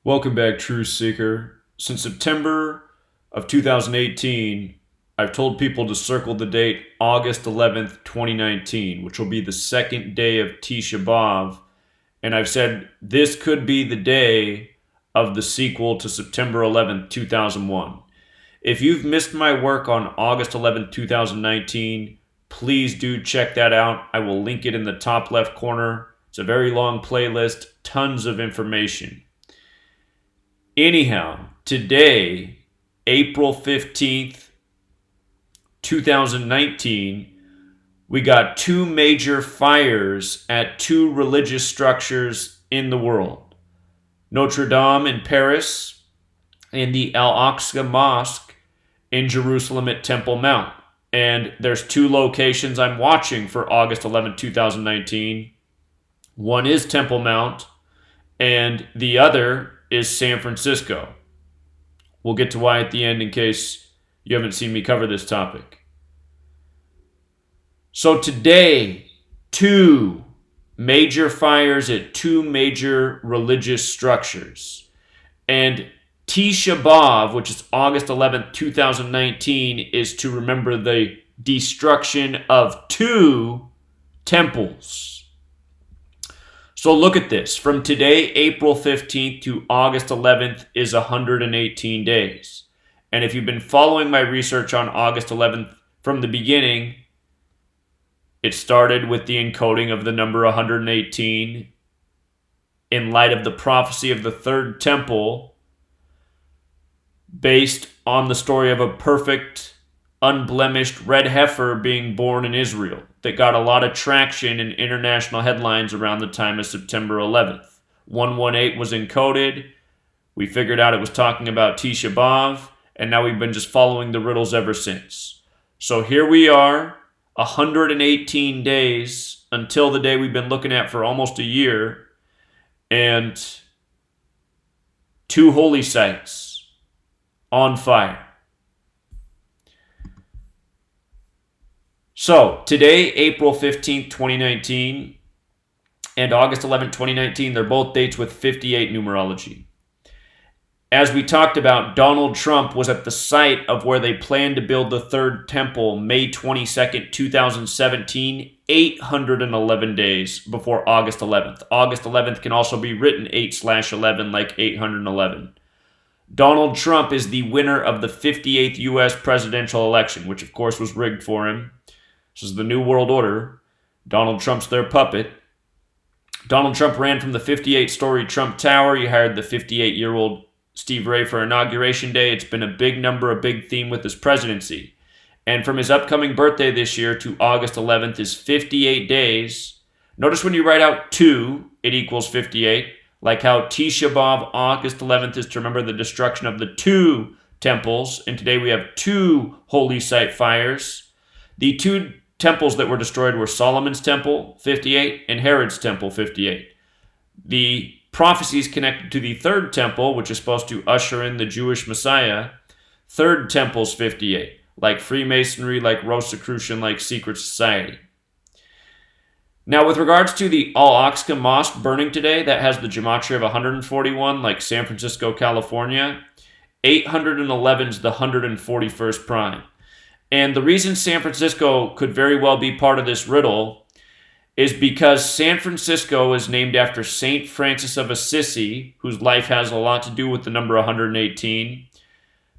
Welcome back, Truth Seeker. Since September of 2018, I've told people to circle the date August 11th, 2019, which will be the second day of Tisha B'Av. And I've said this could be the day of the sequel to September 11th, 2001. If you've missed my work on August 11th, 2019, please do check that out. I will link it in the top left corner. It's a very long playlist, tons of information. Anyhow, today, April 15th, 2019, we got two major fires at two religious structures in the world. Notre Dame in Paris and the al-Aqsa Mosque in Jerusalem at Temple Mount. And there's two locations I'm watching for August 11th, 2019. One is Temple Mount, and the other is San Francisco. We'll get to why at the end in case you haven't seen me cover this topic. So today, two major fires at two major religious structures. And Tisha B'Av, which is August 11th, 2019, is to remember the destruction of two temples. So look at this. From today, April 15th to August 11th is 118 days. And if you've been following my research on August 11th from the beginning, it started with the encoding of the number 118 in light of the prophecy of the third temple based on the story of a perfect, unblemished red heifer being born in Israel that got a lot of traction in international headlines around the time of September 11th. 118 was encoded. We figured out it was talking about Tisha B'Av, and now we've been just following the riddles ever since. So here we are, 118 days until the day we've been looking at for almost a year, and two holy sites on fire. So, today, April 15th, 2019, and August 11th, 2019, they're both dates with 58 numerology. As we talked about, Donald Trump was at the site of where they planned to build the third temple May 22nd, 2017, 811 days before August 11th. August 11th can also be written 8/11 like 811. Donald Trump is the winner of the 58th U.S. presidential election, which of course was rigged for him. This is the New World Order. Donald Trump's their puppet. Donald Trump ran from the 58-story Trump Tower. He hired the 58-year-old Steve Ray for Inauguration Day. It's been a big number, a big theme with his presidency. And from his upcoming birthday this year to August 11th is 58 days. Notice when you write out 2, it equals 58. Like how Tisha B'Av, August 11th, is to remember the destruction of the two temples. And today we have two holy site fires. The two temples that were destroyed were Solomon's temple, 58, and Herod's temple, 58. The prophecies connected to the third temple, which is supposed to usher in the Jewish Messiah, third temple's 58, like Freemasonry, like Rosicrucian, like secret society. Now, with regards to the al-Aqsa Mosque burning today, that has the Gematria of 141, like San Francisco, California. 811 is the 141st prime. And the reason San Francisco could very well be part of this riddle is because San Francisco is named after Saint Francis of Assisi, whose life has a lot to do with the number 118.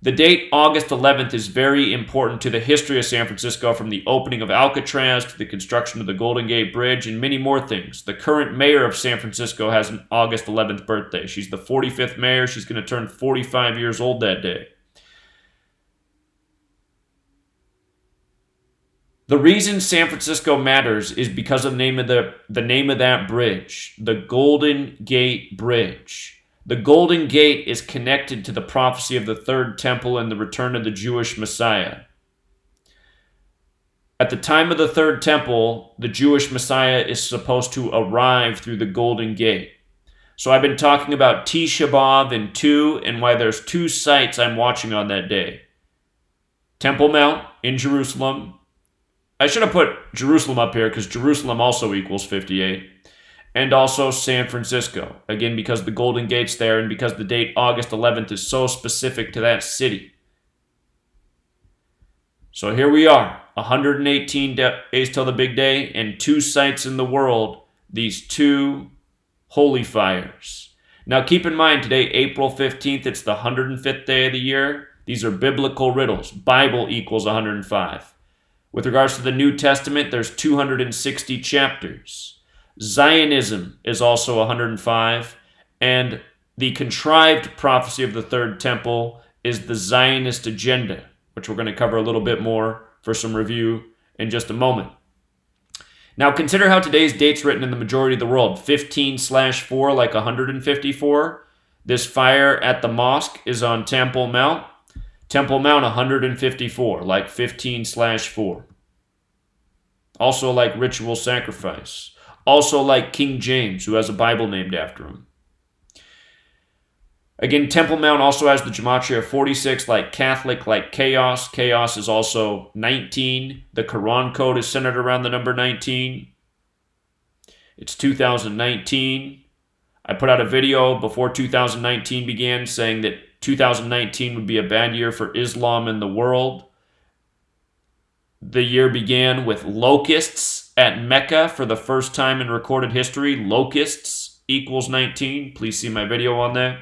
The date August 11th is very important to the history of San Francisco, from the opening of Alcatraz to the construction of the Golden Gate Bridge and many more things. The current mayor of San Francisco has an August 11th birthday. She's the 45th mayor. She's going to turn 45 years old that day. The reason San Francisco matters is because of the name of that bridge, the Golden Gate Bridge. The Golden Gate is connected to the prophecy of the third temple and the return of the Jewish Messiah. At the time of the third temple, the Jewish Messiah is supposed to arrive through the Golden Gate. So I've been talking about Tisha B'Av and 2 and why there's two sites I'm watching on that day. Temple Mount in Jerusalem. I should have put Jerusalem up here because Jerusalem also equals 58. and also San Francisco. Again, because the Golden Gate's there and because the date August 11th is so specific to that city. So here we are, 118 days till the big day, and 2 sites in the world, these 2 holy fires. Now keep in mind today, April 15th, it's the 105th day of the year. These are biblical riddles. Bible equals 105. With regards to the New Testament, there's 260 chapters. Zionism is also 105, and the contrived prophecy of the Third Temple is the Zionist agenda, which we're going to cover a little bit more for some review in just a moment. Now consider how today's date's written in the majority of the world. 15/4 like 154. This fire at the mosque is on Temple Mount. Temple Mount 154 like 15/4. Also like ritual sacrifice. Also like King James, who has a Bible named after him. Again, Temple Mount also has the Gematria 46, like Catholic, like chaos. Chaos is also 19. The Quran code is centered around the number 19. It's 2019. I put out a video before 2019 began saying that 2019 would be a bad year for Islam in the world. The year began with locusts at Mecca for the first time in recorded history. Locusts equals 19. Please see my video on that.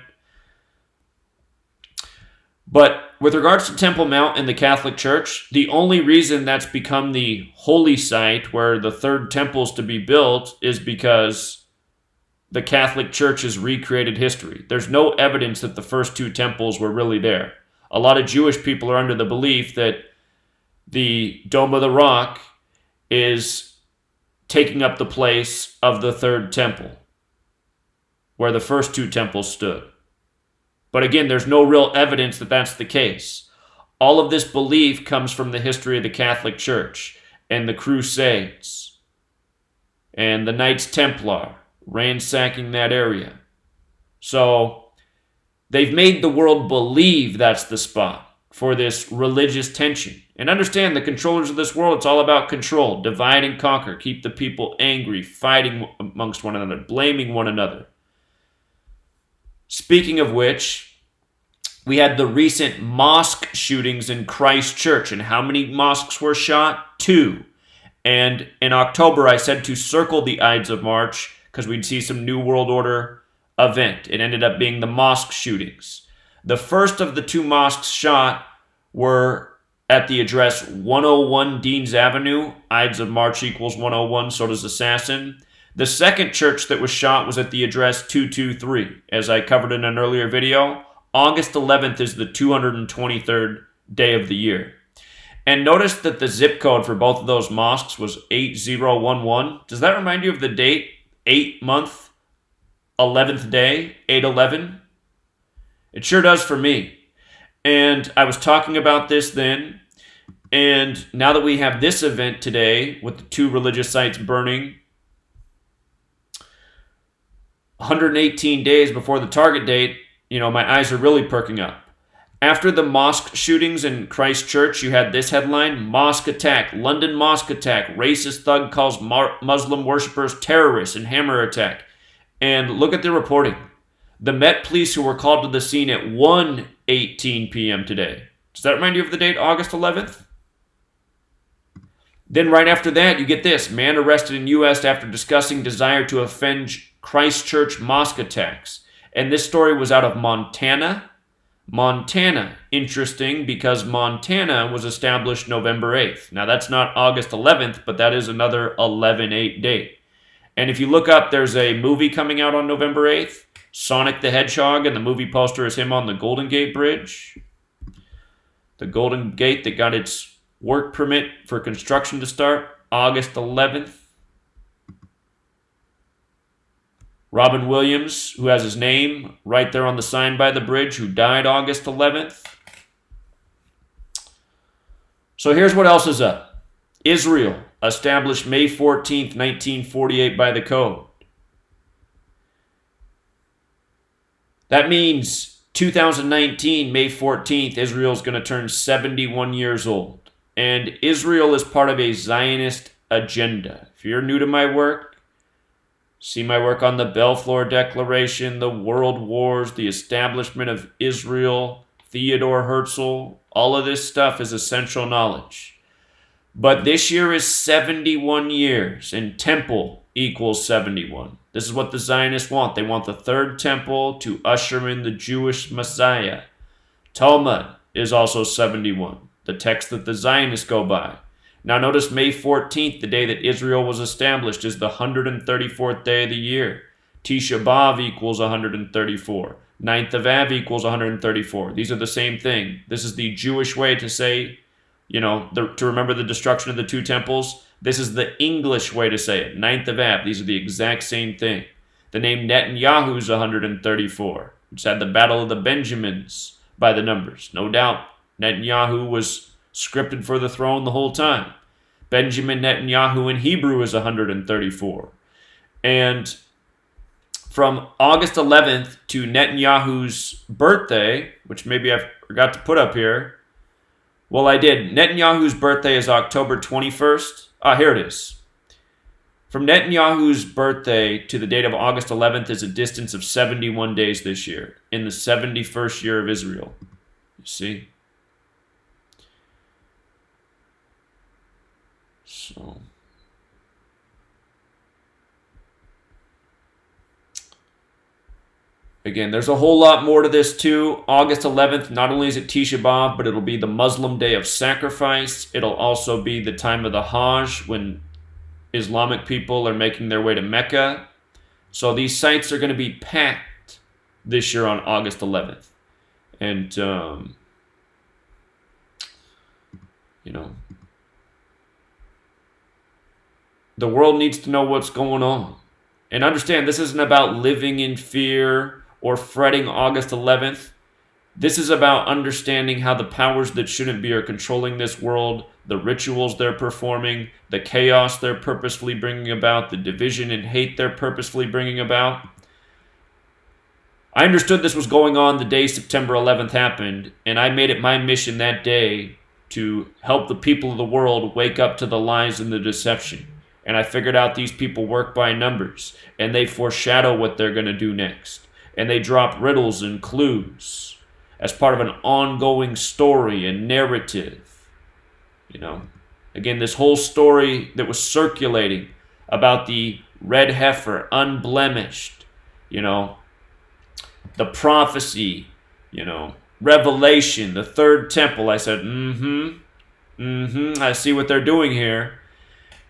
But with regards to Temple Mount and the Catholic Church, the only reason that's become the holy site where the third temple is to be built is because the Catholic Church has recreated history. There's no evidence that the first 2 temples were really there. A lot of Jewish people are under the belief that the Dome of the Rock is taking up the place of the third temple, where the first 2 temples stood. But again, there's no real evidence that that's the case. All of this belief comes from the history of the Catholic Church and the Crusades and the Knights Templar ransacking that area. So they've made the world believe that's the spot for this religious tension. And understand, the controllers of this world, it's all about control, divide and conquer, keep the people angry, fighting amongst one another, blaming one another. Speaking of which, we had the recent mosque shootings in Christchurch. And how many mosques were shot? 2. And in October, I said to circle the Ides of March because we'd see some New World Order event. It ended up being the mosque shootings. The first of the 2 mosques shot were at the address 101 Deans Avenue. Ides of March equals 101, so does assassin. The second church that was shot was at the address 223. As I covered in an earlier video, August 11th is the 223rd day of the year. And notice that the zip code for both of those mosques was 8011. Does that remind you of the date? 8th month, 11th day, 8/11? It sure does for me. And I was talking about this then. And now that we have this event today with the 2 religious sites burning, 118 days before the target date, my eyes are really perking up. After the mosque shootings in Christchurch, you had this headline: Mosque attack, London mosque attack, racist thug calls Muslim worshippers terrorists and hammer attack. And look at the reporting. The Met Police, who were called to the scene at 1:18 p.m. today. Does that remind you of the date, August 11th? Then right after that, you get this: man arrested in U.S. after discussing desire to avenge Christchurch mosque attacks. And this story was out of Montana. Montana, interesting, because Montana was established November 8th. Now that's not August 11th, but that is another 11/8 date. And if you look up, there's a movie coming out on November 8th, Sonic the Hedgehog, and the movie poster is him on the Golden Gate Bridge. The Golden Gate that got its work permit for construction to start August 11th. Robin Williams, who has his name right there on the sign by the bridge, who died August 11th. So here's what else is up. Israel, established May 14th, 1948 by the Code. That means 2019, May 14th, Israel is going to turn 71 years old. And Israel is part of a Zionist agenda. If you're new to my work, See my work on the Balfour Declaration, the World Wars, the establishment of Israel, Theodore Herzl. All of this stuff is essential knowledge. But this year is 71 years, and temple equals 71. This is what the Zionists want. They want the third temple to usher in the Jewish Messiah. Talmud is also 71, the text that the Zionists go by. Now notice May 14th, the day that Israel was established, is the 134th day of the year. Tisha B'Av equals 134. 9th of Av equals 134. These are the same thing. This is the Jewish way to say, to remember the destruction of the two temples. This is the English way to say it. 9th of Av. These are the exact same thing. The name Netanyahu is 134, which had the Battle of the Benjamins by the numbers. No doubt, Netanyahu was scripted for the throne the whole time. Benjamin Netanyahu in Hebrew is 134. And from August 11th to Netanyahu's birthday, which maybe I forgot to put up here. Well, I did. Netanyahu's birthday is October 21st. Here it is. From Netanyahu's birthday to the date of August 11th is a distance of 71 days this year, in the 71st year of Israel. You see? So, again, there's a whole lot more to this too. August 11th, not only is it Tisha B'Av, but it'll be the Muslim day of sacrifice. It'll also be the time of the Hajj, when Islamic people are making their way to Mecca. So these sites are going to be packed this year on August 11th. And, the world needs to know what's going on. And understand, this isn't about living in fear or fretting August 11th. This is about understanding how the powers that shouldn't be are controlling this world, the rituals they're performing, the chaos they're purposefully bringing about, the division and hate they're purposefully bringing about. I understood this was going on the day September 11th happened, and I made it my mission that day to help the people of the world wake up to the lies and the deception. And I figured out these people work by numbers, and they foreshadow what they're going to do next. And they drop riddles and clues as part of an ongoing story and narrative. Again, this whole story that was circulating about the red heifer, unblemished, the prophecy, Revelation, the third temple. I said, I see what they're doing here.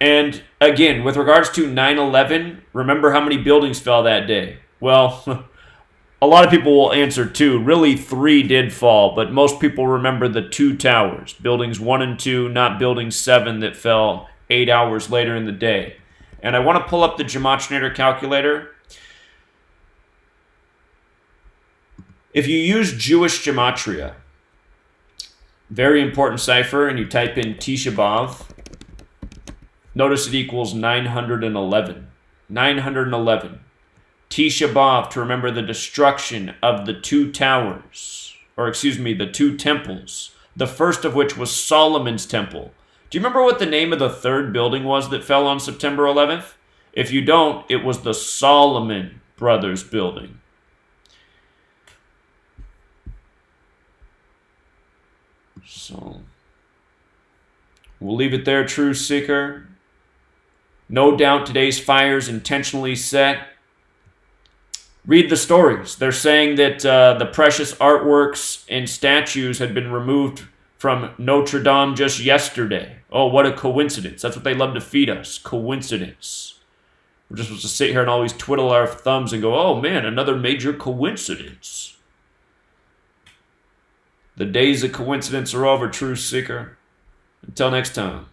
And again, with regards to 9/11, remember how many buildings fell that day? Well, a lot of people will answer 2. Really, 3 did fall, but most people remember the 2 towers, buildings 1 and 2, not building 7 that fell 8 hours later in the day. And I want to pull up the Gematria calculator. If you use Jewish Gematria, very important cipher, and you type in Tisha B'Av, notice it equals 911. 911. Tisha B'Av, to remember the destruction of the 2 towers, the 2 temples, the first of which was Solomon's temple. Do you remember what the name of the third building was that fell on September 11th? If you don't, it was the Solomon Brothers building. So, we'll leave it there, True Seeker. No doubt today's fire is intentionally set. Read the stories. They're saying that the precious artworks and statues had been removed from Notre Dame just yesterday. Oh, what a coincidence. That's what they love to feed us. Coincidence. We're just supposed to sit here and always twiddle our thumbs and go, oh man, another major coincidence. The days of coincidence are over, True Seeker. Until next time.